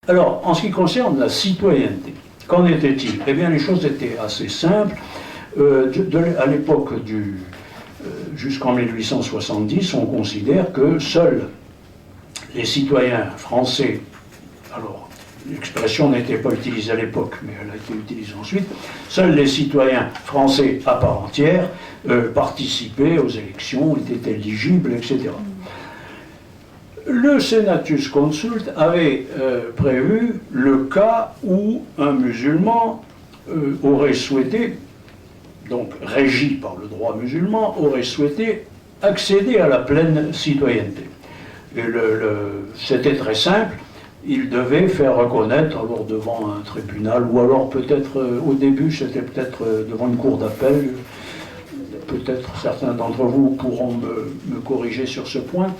Alors, en ce qui concerne la citoyenneté, qu'en était-il? Eh bien, les choses étaient assez simples. À l'époque jusqu'en 1870, on considère que seuls les citoyens français, alors l'expression n'était pas utilisée à l'époque, mais elle a été utilisée ensuite, seuls les citoyens français à part entière participaient aux élections, étaient éligibles, etc. Le Senatus Consult avait prévu le cas où un musulman aurait souhaité, donc régi par le droit musulman, aurait souhaité accéder à la pleine citoyenneté. Et c'était très simple, il devait faire reconnaître, alors devant un tribunal, ou alors peut-être au début, c'était peut-être devant une cour d'appel, peut-être certains d'entre vous pourront me corriger sur ce point.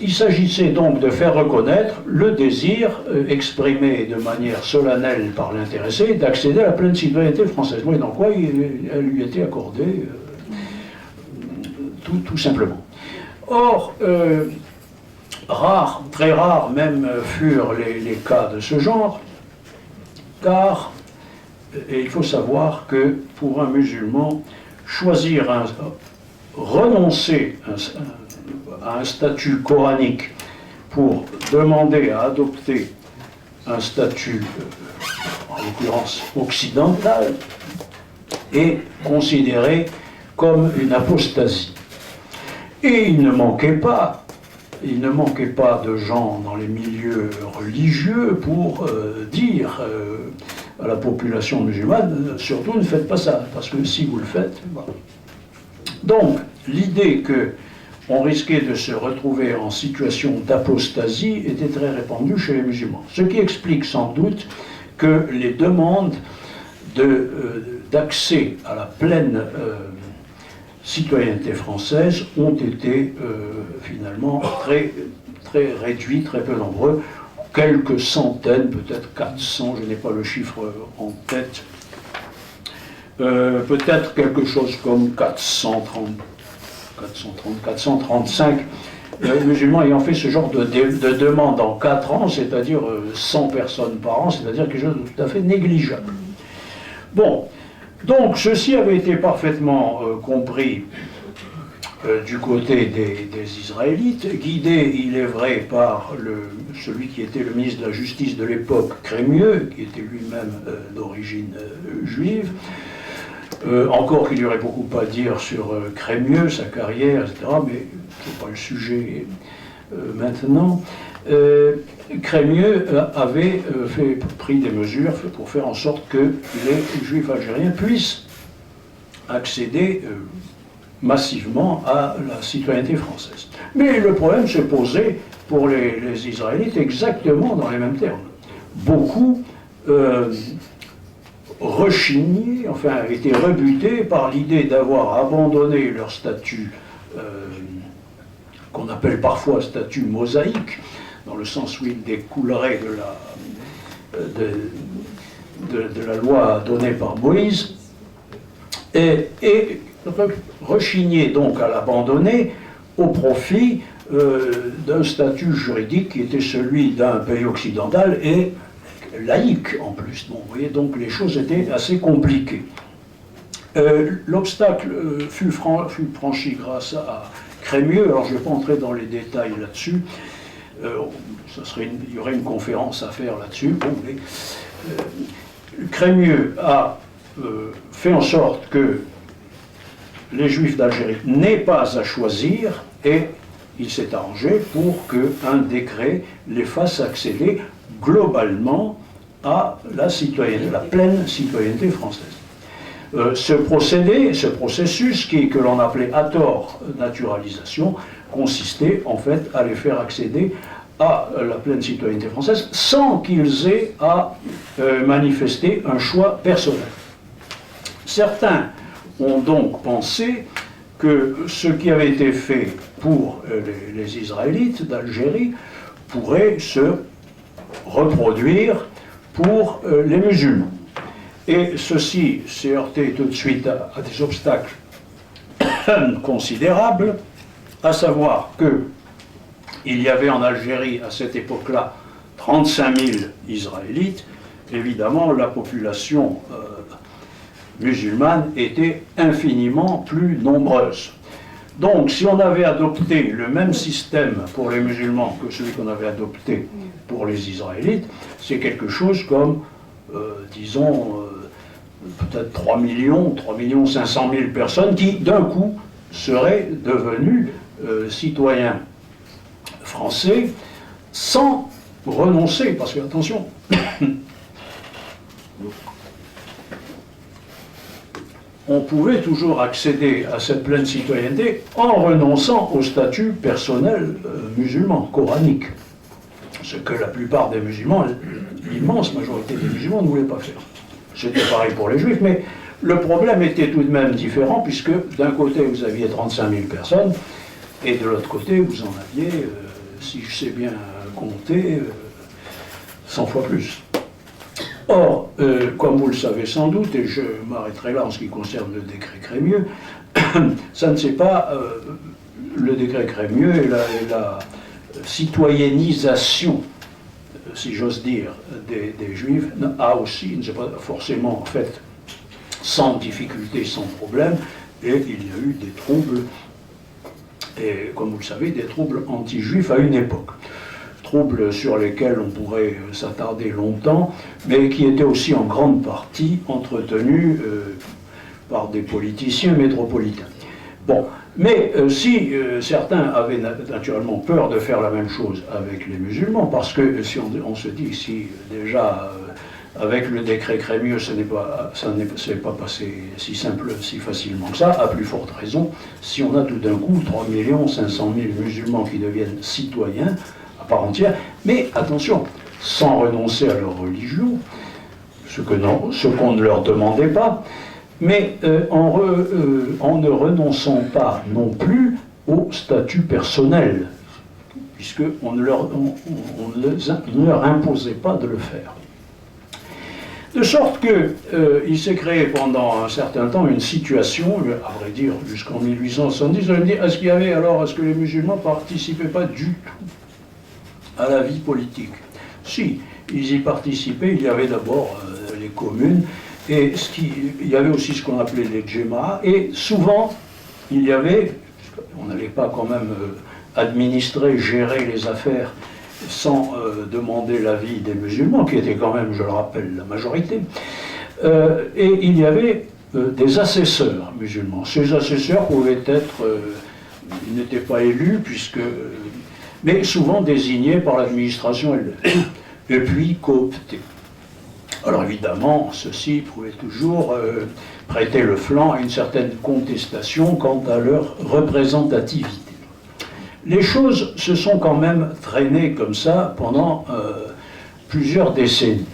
Il s'agissait donc de faire reconnaître le désir exprimé de manière solennelle par l'intéressé d'accéder à la pleine citoyenneté française. Oui, dans quoi elle lui était accordée, tout simplement. Or, très rares même furent les cas de ce genre, car il faut savoir que pour un musulman, renoncer à un statut coranique pour demander à adopter un statut, en l'occurrence occidental, est considéré comme une apostasie. Et il ne manquait pas de gens dans les milieux religieux pour dire à la population musulmane, surtout ne faites pas ça, parce que si vous le faites... Voilà. Donc, l'idée qu'on risquait de se retrouver en situation d'apostasie était très répandue chez les musulmans. Ce qui explique sans doute que les demandes d'accès à la pleine citoyenneté française ont été finalement très, très réduits, très peu nombreux, quelques centaines, peut-être 400, je n'ai pas le chiffre en tête, peut-être quelque chose comme 435 musulmans ayant fait ce genre de demande en 4 ans, c'est-à-dire 100 personnes par an, c'est-à-dire quelque chose de tout à fait négligeable. Bon. Donc, ceci avait été parfaitement compris du côté des Israélites, guidé, il est vrai, par celui qui était le ministre de la Justice de l'époque, Crémieux, qui était lui-même d'origine juive. Encore qu'il y aurait beaucoup à dire sur Crémieux, sa carrière, etc., mais ce n'est pas le sujet maintenant. Crémieux avait pris des mesures pour faire en sorte que les juifs algériens puissent accéder massivement à la citoyenneté française. Mais le problème se posait pour les Israélites exactement dans les mêmes termes. Beaucoup rechignaient, enfin étaient rebutés par l'idée d'avoir abandonné leur statut qu'on appelle parfois statut mosaïque, dans le sens où il découlerait de la loi donnée par Moïse, et rechigner donc à l'abandonner au profit d'un statut juridique qui était celui d'un pays occidental et laïque en plus. Bon, vous voyez, donc les choses étaient assez compliquées. L'obstacle fut franchi grâce à Crémieux, alors je ne vais pas entrer dans les détails là-dessus, il y aurait une conférence à faire là-dessus. Bon, mais, Crémieux a fait en sorte que les Juifs d'Algérie n'aient pas à choisir, et il s'est arrangé pour qu'un décret les fasse accéder globalement à la citoyenneté, la pleine citoyenneté française. Ce processus que l'on appelait à tort naturalisation, consistait en fait à les faire accéder à la pleine citoyenneté française sans qu'ils aient à manifester un choix personnel. Certains ont donc pensé que ce qui avait été fait pour les Israélites d'Algérie pourrait se reproduire pour les musulmans. Et ceci s'est heurté tout de suite à des obstacles considérables, à savoir qu'il y avait en Algérie à cette époque-là 35 000 Israélites, évidemment la population musulmane était infiniment plus nombreuse. Donc si on avait adopté le même système pour les musulmans que celui qu'on avait adopté pour les Israélites, c'est quelque chose comme, disons, peut-être 3 500 000 personnes qui, d'un coup, seraient devenues citoyens français sans renoncer, parce que, attention, on pouvait toujours accéder à cette pleine citoyenneté en renonçant au statut personnel musulman, coranique. Ce que la plupart des musulmans, l'immense majorité des musulmans ne voulaient pas faire. C'était pareil pour les juifs, mais le problème était tout de même différent, puisque d'un côté vous aviez 35 000 personnes, et de l'autre côté vous en aviez, si je sais bien compter, 100 fois plus. Or, comme vous le savez sans doute, et je m'arrêterai là en ce qui concerne le décret Crémieux, ça ne s'est pas, le décret Crémieux et la citoyennisation, si j'ose dire, des Juifs, a aussi, ne s'est pas forcément faite sans difficulté, sans problème, et il y a eu des troubles, et comme vous le savez, des troubles anti-juifs à une époque. Troubles sur lesquels on pourrait s'attarder longtemps, mais qui étaient aussi en grande partie entretenus par des politiciens métropolitains. Bon, mais si certains avaient naturellement peur de faire la même chose avec les musulmans, parce que si on se dit si déjà avec le décret Crémieux ça ne s'est pas passé si simple, si facilement que ça, à plus forte raison, si on a tout d'un coup 3 500 000 musulmans qui deviennent citoyens à part entière, mais attention, sans renoncer à leur religion, ce qu'on ne leur demandait pas, mais en ne renonçant pas non plus au statut personnel, puisqu'on ne leur imposait pas de le faire. De sorte qu'il s'est créé pendant un certain temps une situation, à vrai dire jusqu'en 1870, on me dit, est-ce que les musulmans ne participaient pas du tout à la vie politique? Si, ils y participaient. Il y avait d'abord les communes, et il y avait aussi ce qu'on appelait les djemmas, et souvent, il y avait, on n'allait pas quand même administrer, gérer les affaires sans demander l'avis des musulmans, qui étaient quand même, je le rappelle, la majorité, et il y avait des assesseurs musulmans. Ces assesseurs pouvaient être, ils n'étaient pas élus, mais souvent désignés par l'administration elle-même, et puis cooptés. Alors évidemment, ceux-ci pouvaient toujours prêter le flanc à une certaine contestation quant à leur représentativité. Les choses se sont quand même traînées comme ça pendant plusieurs décennies.